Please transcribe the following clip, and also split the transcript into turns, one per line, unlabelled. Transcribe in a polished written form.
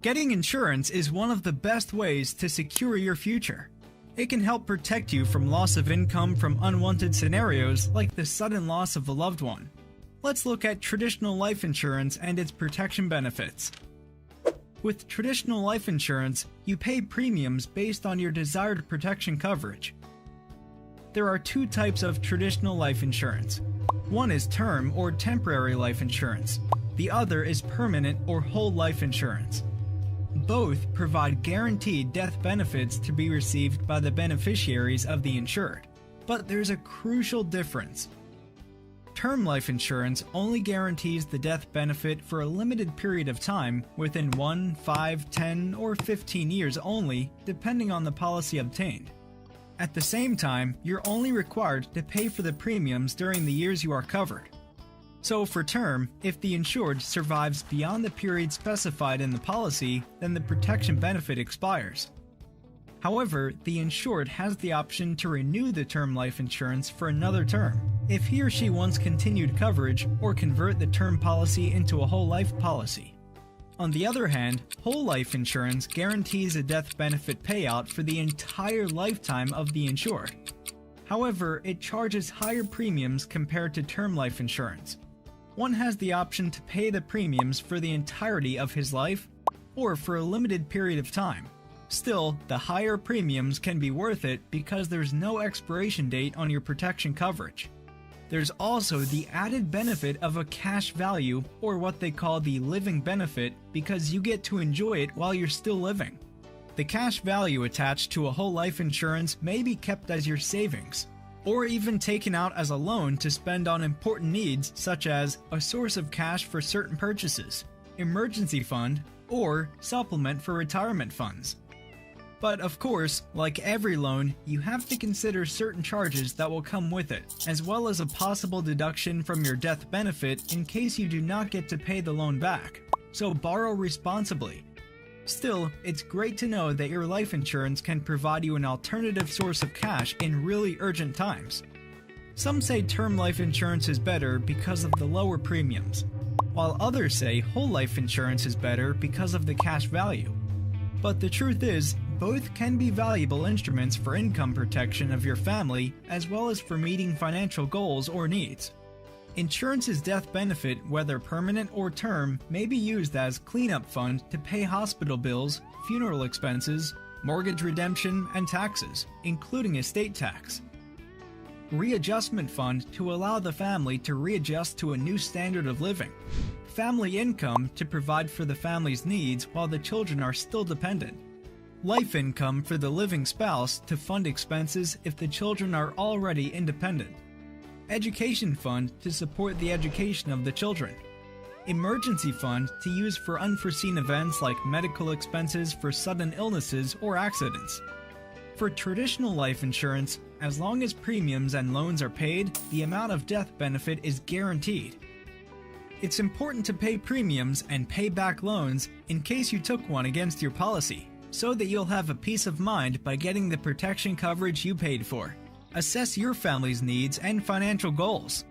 Getting insurance is one of the best ways to secure your future. It can help protect you from loss of income from unwanted scenarios like the sudden loss of a loved one. Let's look at traditional life insurance and its protection benefits. With traditional life insurance, you pay premiums based on your desired protection coverage. There are two types of traditional life insurance. One is term or temporary life insurance. The other is permanent or whole life insurance. Both provide guaranteed death benefits to be received by the beneficiaries of the insured. But there's a crucial difference. Term life insurance only guarantees the death benefit for a limited period of time within 1, 5, 10, or 15 years only, depending on the policy obtained. At the same time, you're only required to pay for the premiums during the years you are covered. So for term, if the insured survives beyond the period specified in the policy, then the protection benefit expires. However, the insured has the option to renew the term life insurance for another term, if he or she wants continued coverage, or convert the term policy into a whole life policy. On the other hand, whole life insurance guarantees a death benefit payout for the entire lifetime of the insured. However, it charges higher premiums compared to term life insurance. One has the option to pay the premiums for the entirety of his life, or for a limited period of time. Still, the higher premiums can be worth it because there's no expiration date on your protection coverage. There's also the added benefit of a cash value, or what they call the living benefit, because you get to enjoy it while you're still living. The cash value attached to a whole life insurance may be kept as your savings, or even taken out as a loan to spend on important needs such as a source of cash for certain purchases, emergency fund, or supplement for retirement funds. But of course, like every loan, you have to consider certain charges that will come with it, as well as a possible deduction from your death benefit in case you do not get to pay the loan back. So borrow responsibly. Still, it's great to know that your life insurance can provide you an alternative source of cash in really urgent times. Some say term life insurance is better because of the lower premiums, while others say whole life insurance is better because of the cash value. But the truth is, both can be valuable instruments for income protection of your family as well as for meeting financial goals or needs. Insurance's death benefit, whether permanent or term, may be used as cleanup fund to pay hospital bills, funeral expenses, mortgage redemption, and taxes, including estate tax. Readjustment fund to allow the family to readjust to a new standard of living. Family income to provide for the family's needs while the children are still dependent. Life income for the living spouse to fund expenses if the children are already independent. Education fund to support the education of the children. Emergency fund to use for unforeseen events like medical expenses for sudden illnesses or accidents. For traditional life insurance, as long as premiums and loans are paid, the amount of death benefit is guaranteed. It's important to pay premiums and pay back loans in case you took one against your policy, so that you'll have a peace of mind by getting the protection coverage you paid for. Assess your family's needs and financial goals.